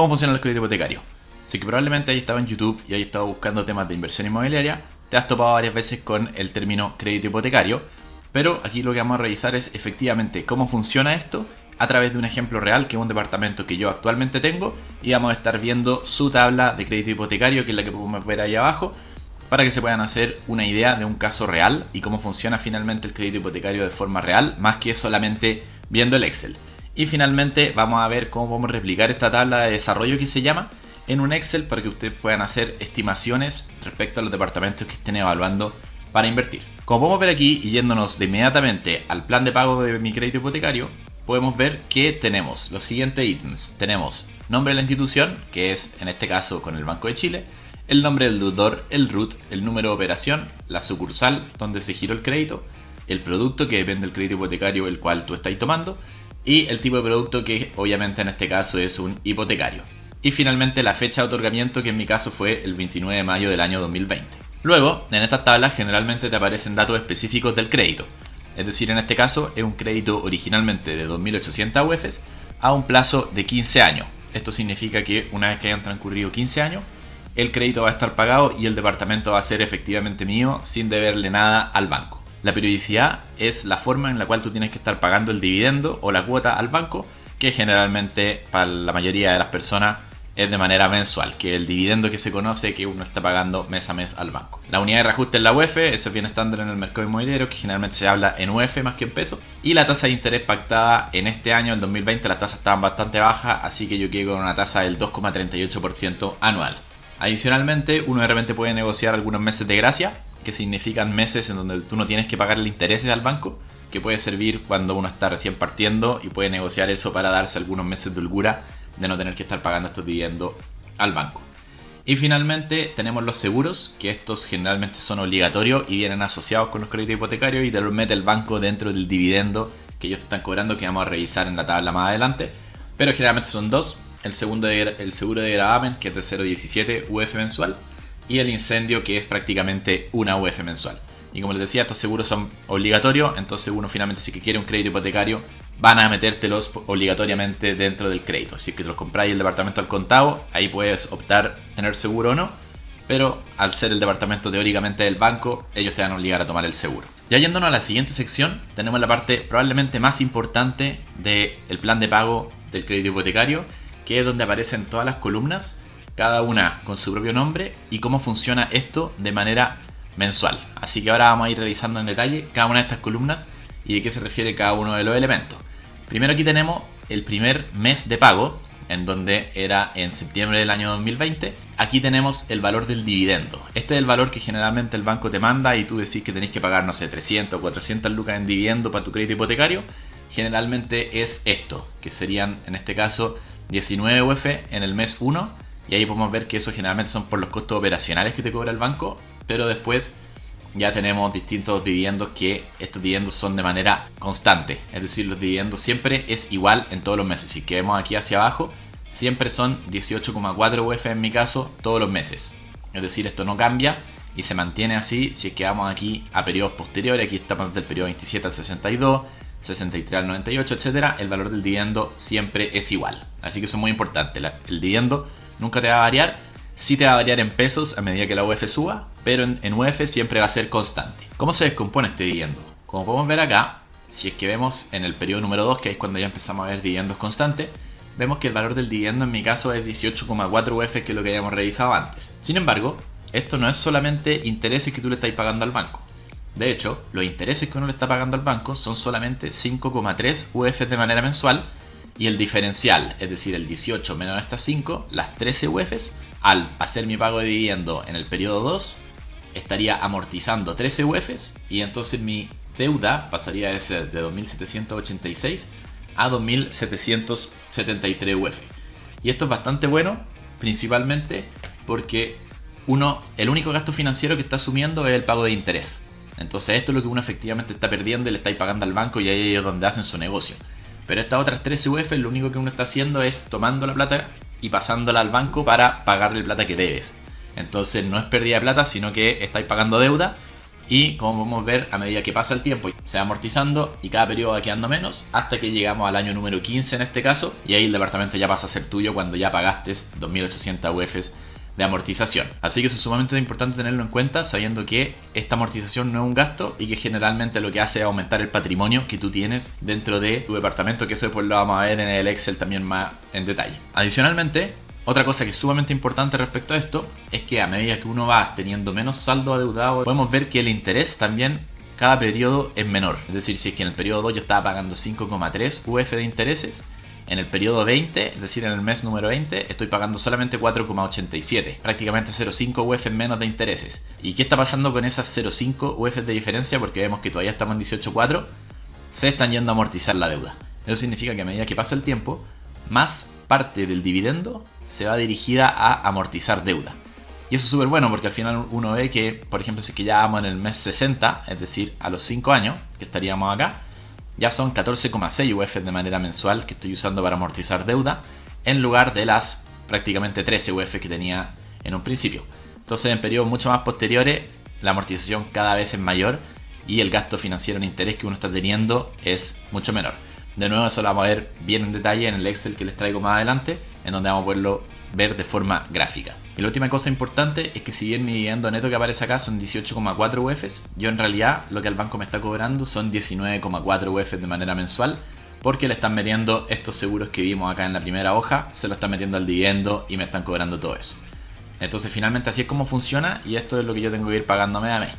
¿Cómo funciona el crédito hipotecario? Si que probablemente hayas estado en YouTube y hayas estado buscando temas de inversión inmobiliaria, te has topado varias veces con el término crédito hipotecario, pero aquí lo que vamos a revisar es efectivamente cómo funciona esto a través de un ejemplo real, que es un departamento que yo actualmente tengo, y vamos a estar viendo su tabla de crédito hipotecario, que es la que podemos ver ahí abajo, para que se puedan hacer una idea de un caso real y cómo funciona finalmente el crédito hipotecario de forma real, más que solamente viendo el Excel. Y finalmente vamos a ver cómo podemos replicar esta tabla de desarrollo que se llama en un Excel para que ustedes puedan hacer estimaciones respecto a los departamentos que estén evaluando para invertir. Como podemos ver aquí, y yéndonos de inmediatamente al plan de pago de mi crédito hipotecario, podemos ver que tenemos los siguientes ítems. Tenemos nombre de la institución, que es en este caso con el Banco de Chile, el nombre del deudor, el RUT, el número de operación, la sucursal donde se giró el crédito, el producto que depende del crédito hipotecario el cual tú estás tomando, y el tipo de producto que obviamente en este caso es un hipotecario. Y finalmente la fecha de otorgamiento, que en mi caso fue el 29 de mayo del año 2020. Luego, en estas tablas generalmente te aparecen datos específicos del crédito. Es decir, en este caso es un crédito originalmente de 2.800 UFs a un plazo de 15 años. Esto significa que una vez que hayan transcurrido 15 años, el crédito va a estar pagado y el departamento va a ser efectivamente mío sin deberle nada al banco. La periodicidad es la forma en la cual tú tienes que estar pagando el dividendo o la cuota al banco, que generalmente para la mayoría de las personas es de manera mensual, que el dividendo que se conoce que uno está pagando mes a mes al banco. La unidad de reajuste es la UF, eso es bien estándar en el mercado inmobiliario, que generalmente se habla en UF más que en pesos. Y la tasa de interés pactada en este año, el 2020, las tasas estaban bastante bajas, así que yo quedé con una tasa del 2,38% anual. Adicionalmente, uno de repente puede negociar algunos meses de gracia, que significan meses en donde tú no tienes que pagarle intereses al banco, que puede servir cuando uno está recién partiendo y puede negociar eso para darse algunos meses de holgura de no tener que estar pagando estos dividendos al banco. Y finalmente tenemos los seguros, que estos generalmente son obligatorios y vienen asociados con los créditos hipotecarios y te los mete el banco dentro del dividendo que ellos te están cobrando, que vamos a revisar en la tabla más adelante. Pero generalmente son dos: el seguro de gravamen, que es de 0,17 UF mensual, y el incendio, que es prácticamente una UF mensual. Y como les decía, estos seguros son obligatorios, entonces uno finalmente, si quiere un crédito hipotecario, van a metértelos obligatoriamente dentro del crédito. Si es que te los compráis el departamento al contado, ahí puedes optar tener seguro o no, pero al ser el departamento teóricamente del banco, ellos te van a obligar a tomar el seguro. Ya yéndonos a la siguiente sección, tenemos la parte probablemente más importante del plan de pago del crédito hipotecario, que es donde aparecen todas las columnas, cada una con su propio nombre, y cómo funciona esto de manera mensual. Así que ahora vamos a ir revisando en detalle cada una de estas columnas y de qué se refiere cada uno de los elementos. Primero aquí tenemos el primer mes de pago, en donde era en septiembre del año 2020. Aquí tenemos el valor del dividendo. Este es el valor que generalmente el banco te manda y tú decís que tenés que pagar, no sé, 300 o 400 lucas en dividendo para tu crédito hipotecario. Generalmente es esto, que serían en este caso 19 UF en el mes 1. Y ahí podemos ver que eso generalmente son por los costos operacionales que te cobra el banco, pero después ya tenemos distintos dividendos, que estos dividendos son de manera constante. Es decir, los dividendos siempre es igual en todos los meses. Si que vemos aquí hacia abajo, siempre son 18,4 UF en mi caso todos los meses. Es decir, esto no cambia y se mantiene así si es que vamos aquí a periodos posteriores. Aquí estamos del periodo 27 al 62, 63 al 98, etc. El valor del dividendo siempre es igual. Así que eso es muy importante. El dividendo nunca te va a variar. Sí te va a variar en pesos a medida que la UF suba, pero en UF siempre va a ser constante. ¿Cómo se descompone este dividendo? Como podemos ver acá, si es que vemos en el periodo número 2, que es cuando ya empezamos a ver dividendos constantes, vemos que el valor del dividendo en mi caso es 18,4 UF, que es lo que habíamos revisado antes. Sin embargo, esto no es solamente intereses que tú le estás pagando al banco. De hecho, los intereses que uno le está pagando al banco son solamente 5,3 UF de manera mensual, y el diferencial, es decir, el 18 menos estas 5, las 13 UFs, al hacer mi pago de dividendo en el periodo 2, estaría amortizando 13 UFs, y entonces mi deuda pasaría de ser de 2.786 a 2.773 UF. Y esto es bastante bueno, principalmente porque el único gasto financiero que está asumiendo es el pago de interés. Entonces esto es lo que uno efectivamente está perdiendo y le estáis pagando al banco, y ahí es donde hacen su negocio. Pero estas otras 13 UF, lo único que uno está haciendo es tomando la plata y pasándola al banco para pagarle el plata que debes. Entonces no es pérdida de plata, sino que estáis pagando deuda Y como podemos ver, a medida que pasa el tiempo se va amortizando y cada periodo va quedando menos, hasta que llegamos al año número 15 en este caso, y ahí el departamento ya pasa a ser tuyo cuando ya pagaste 2.800 UFs de amortización. Así que eso es sumamente importante tenerlo en cuenta, sabiendo que esta amortización no es un gasto y que generalmente lo que hace es aumentar el patrimonio que tú tienes dentro de tu departamento, que eso después lo vamos a ver en el Excel también más en detalle. Adicionalmente, otra cosa que es sumamente importante respecto a esto es que a medida que uno va teniendo menos saldo adeudado, podemos ver que el interés también cada periodo es menor. Es decir, si es que en el periodo 2 yo estaba pagando 5,3 UF de intereses, en el periodo 20, es decir, en el mes número 20, estoy pagando solamente 4,87, prácticamente 0,5 UF menos de intereses. ¿Y qué está pasando con esas 0,5 UF de diferencia? Porque vemos que todavía estamos en 18,4, se están yendo a amortizar la deuda. Eso significa que a medida que pasa el tiempo, más parte del dividendo se va dirigida a amortizar deuda. Y eso es súper bueno porque al final uno ve que, por ejemplo, si es que ya vamos en el mes 60, es decir, a los 5 años que estaríamos acá, ya son 14,6 UF de manera mensual que estoy usando para amortizar deuda, en lugar de las prácticamente 13 UF que tenía en un principio. Entonces, en periodos mucho más posteriores, la amortización cada vez es mayor y el gasto financiero en interés que uno está teniendo es mucho menor. De nuevo, eso lo vamos a ver bien en detalle en el Excel que les traigo más adelante, en donde vamos a poderlo ver de forma gráfica. Y la última cosa importante es que si bien mi dividendo neto que aparece acá son 18,4 UFs, yo en realidad lo que el banco me está cobrando son 19,4 UFs de manera mensual, porque le están metiendo estos seguros que vimos acá en la primera hoja, se lo están metiendo al dividendo y me están cobrando todo eso. Entonces finalmente así es como funciona y esto es lo que yo tengo que ir pagando mes a mes.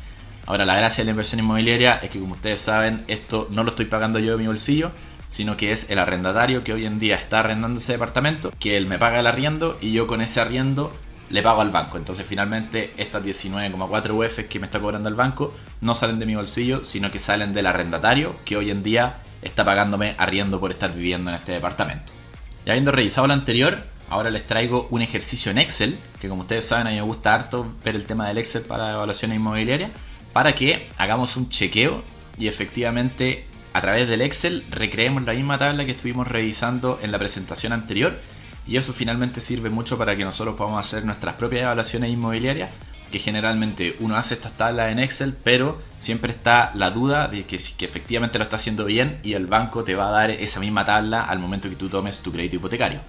Ahora, la gracia de la inversión inmobiliaria es que, como ustedes saben, esto no lo estoy pagando yo de mi bolsillo, sino que es el arrendatario que hoy en día está arrendando ese departamento, que él me paga el arriendo y yo con ese arriendo le pago al banco. Entonces finalmente estas 19,4 UF que me está cobrando el banco no salen de mi bolsillo, sino que salen del arrendatario que hoy en día está pagándome arriendo por estar viviendo en este departamento. Ya habiendo revisado lo anterior, ahora les traigo un ejercicio en Excel, que como ustedes saben a mí me gusta harto ver el tema del Excel para evaluaciones inmobiliarias, para que hagamos un chequeo y efectivamente a través del Excel recreemos la misma tabla que estuvimos revisando en la presentación anterior, y eso finalmente sirve mucho para que nosotros podamos hacer nuestras propias evaluaciones inmobiliarias, que generalmente uno hace estas tablas en Excel, pero siempre está la duda de que efectivamente lo está haciendo bien y el banco te va a dar esa misma tabla al momento que tú tomes tu crédito hipotecario.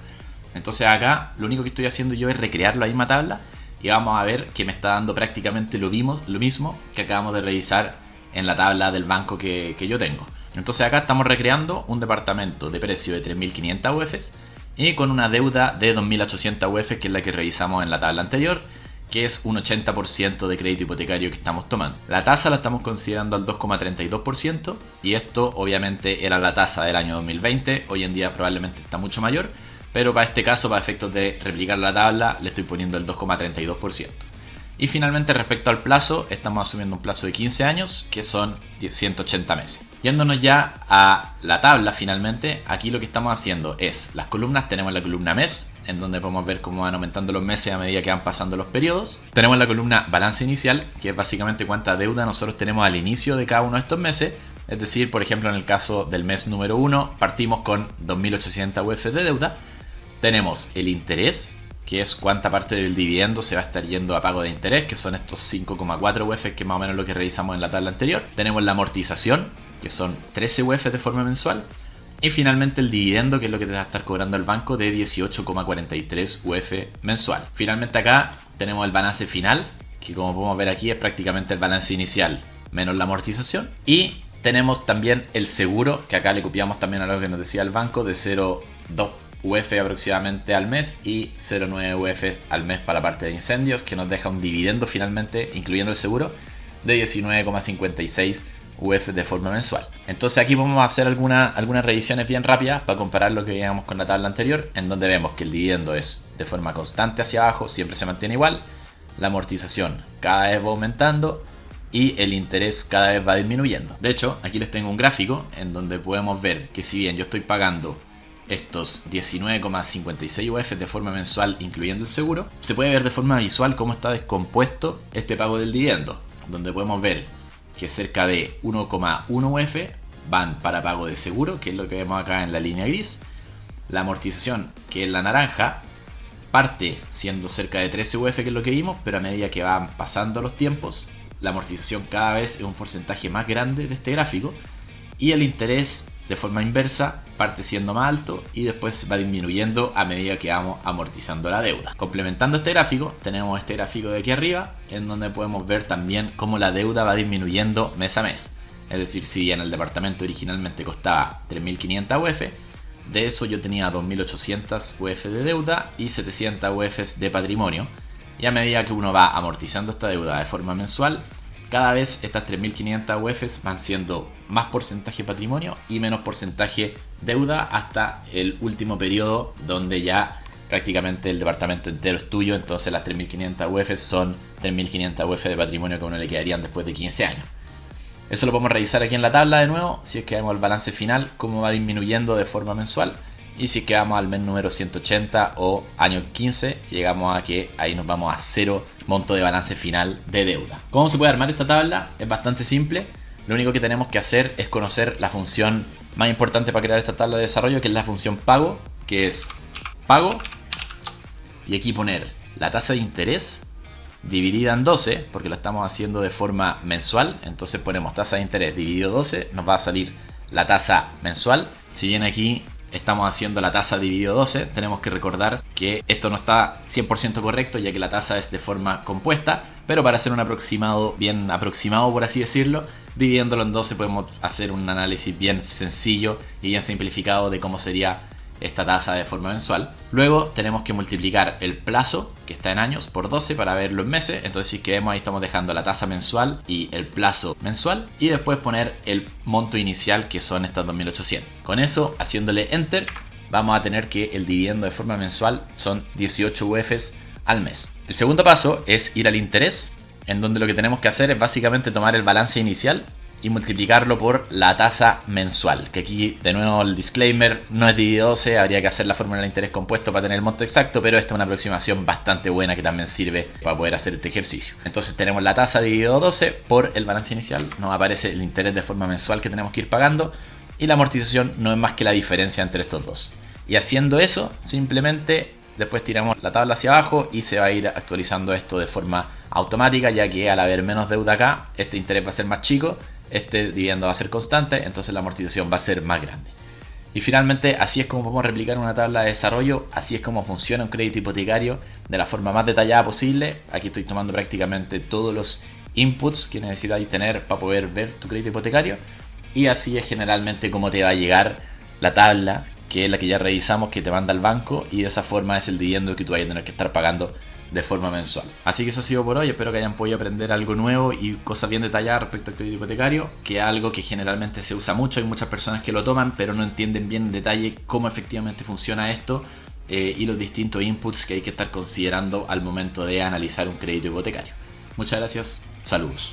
Entonces acá lo único que estoy haciendo yo es recrear la misma tabla y vamos a ver que me está dando prácticamente lo mismo que acabamos de revisar en la tabla del banco que yo tengo. Entonces acá estamos recreando un departamento de precio de 3.500 UFs y con una deuda de 2.800 UFs, que es la que revisamos en la tabla anterior, que es un 80% de crédito hipotecario que estamos tomando. La tasa la estamos considerando al 2,32% y esto obviamente era la tasa del año 2020, hoy en día probablemente está mucho mayor, pero para este caso, para efectos de replicar la tabla, le estoy poniendo el 2,32%. Y finalmente, respecto al plazo, estamos asumiendo un plazo de 15 años, que son 180 meses. Yéndonos ya a la tabla, finalmente, aquí lo que estamos haciendo es, las columnas, tenemos la columna mes, en donde podemos ver cómo van aumentando los meses a medida que van pasando los periodos. Tenemos la columna balance inicial, que es básicamente cuánta deuda nosotros tenemos al inicio de cada uno de estos meses. Es decir, por ejemplo, en el caso del mes número 1, partimos con 2.800 UF de deuda. Tenemos el interés, que es cuánta parte del dividendo se va a estar yendo a pago de interés, que son estos 5,4 UF, que es más o menos lo que revisamos en la tabla anterior. Tenemos la amortización, que son 13 UF de forma mensual. Y finalmente el dividendo, que es lo que te va a estar cobrando el banco, de 18,43 UF mensual. Finalmente acá tenemos el balance final, que como podemos ver aquí es prácticamente el balance inicial menos la amortización. Y tenemos también el seguro, que acá le copiamos también a lo que nos decía el banco, de 0,2 UF aproximadamente al mes y 0,9 UF al mes para la parte de incendios, que nos deja un dividendo finalmente, incluyendo el seguro, de 19,56 UF de forma mensual. Entonces aquí vamos a hacer algunas revisiones bien rápidas para comparar lo que veíamos con la tabla anterior, en donde vemos que el dividendo es de forma constante hacia abajo, siempre se mantiene igual, la amortización cada vez va aumentando y el interés cada vez va disminuyendo. De hecho, aquí les tengo un gráfico en donde podemos ver que si bien yo estoy pagando estos 19,56 UF de forma mensual incluyendo el seguro, se puede ver de forma visual cómo está descompuesto este pago del dividendo, donde podemos ver que cerca de 1,1 UF van para pago de seguro, que es lo que vemos acá en la línea gris. La amortización, que es la naranja, parte siendo cerca de 13 UF, que es lo que vimos, pero a medida que van pasando los tiempos, la amortización cada vez es un porcentaje más grande de este gráfico y el interés de forma inversa parte siendo más alto y después va disminuyendo a medida que vamos amortizando la deuda. Complementando este gráfico, tenemos este gráfico de aquí arriba en donde podemos ver también cómo la deuda va disminuyendo mes a mes. Es decir, si bien el departamento originalmente costaba 3.500 UF, de eso yo tenía 2.800 UF de deuda y 700 UF de patrimonio. Y a medida que uno va amortizando esta deuda de forma mensual, cada vez estas 3.500 UF van siendo más porcentaje patrimonio y menos porcentaje deuda hasta el último periodo donde ya prácticamente el departamento entero es tuyo. Entonces las 3.500 UF son 3.500 UF de patrimonio que a uno le quedarían después de 15 años. Eso lo podemos revisar aquí en la tabla de nuevo, si es que vemos el balance final, cómo va disminuyendo de forma mensual. Y si es que vamos al mes número 180 o año 15, llegamos a que ahí nos vamos a 0 monto de balance final de deuda. ¿Cómo se puede armar esta tabla? Es bastante simple. Lo único que tenemos que hacer es conocer la función más importante para crear esta tabla de desarrollo, que es la función pago, que es pago. Y aquí poner la tasa de interés dividida en 12, porque lo estamos haciendo de forma mensual. Entonces ponemos tasa de interés dividido 12, nos va a salir la tasa mensual. Si bien aquí estamos haciendo la tasa dividido 12, tenemos que recordar que esto no está 100% correcto, ya que la tasa es de forma compuesta, pero para hacer un aproximado, bien aproximado por así decirlo, dividiéndolo en 12 podemos hacer un análisis bien sencillo y bien simplificado de cómo sería esta tasa de forma mensual. Luego tenemos que multiplicar el plazo, que está en años, por 12 para verlo en meses. Entonces si que vemos ahí estamos dejando la tasa mensual y el plazo mensual, y después poner el monto inicial, que son estas 2.800. Con eso, haciéndole enter, vamos a tener que el dividendo de forma mensual son 18 UFs al mes. El segundo paso es ir al interés, en donde lo que tenemos que hacer es básicamente tomar el balance inicial y multiplicarlo por la tasa mensual, que aquí de nuevo el disclaimer, no es dividido 12, habría que hacer la fórmula de interés compuesto para tener el monto exacto, pero esta es una aproximación bastante buena que también sirve para poder hacer este ejercicio. Entonces tenemos la tasa dividido 12 por el balance inicial, nos aparece el interés de forma mensual que tenemos que ir pagando y la amortización no es más que la diferencia entre estos dos. Y haciendo eso, simplemente después tiramos la tabla hacia abajo y se va a ir actualizando esto de forma automática, ya que al haber menos deuda acá, este interés va a ser más chico, este dividendo va a ser constante, entonces la amortización va a ser más grande. Y finalmente, así es como podemos replicar una tabla de desarrollo, así es como funciona un crédito hipotecario de la forma más detallada posible. Aquí estoy tomando prácticamente todos los inputs que necesitáis tener para poder ver tu crédito hipotecario, y así es generalmente como te va a llegar la tabla, que es la que ya revisamos, que te manda al banco, y de esa forma es el dividendo que tú vas a tener que estar pagando de forma mensual. Así que eso ha sido por hoy, espero que hayan podido aprender algo nuevo y cosas bien detalladas respecto al crédito hipotecario, que es algo que generalmente se usa mucho, hay muchas personas que lo toman pero no entienden bien en detalle cómo efectivamente funciona esto y los distintos inputs que hay que estar considerando al momento de analizar un crédito hipotecario. Muchas gracias, saludos.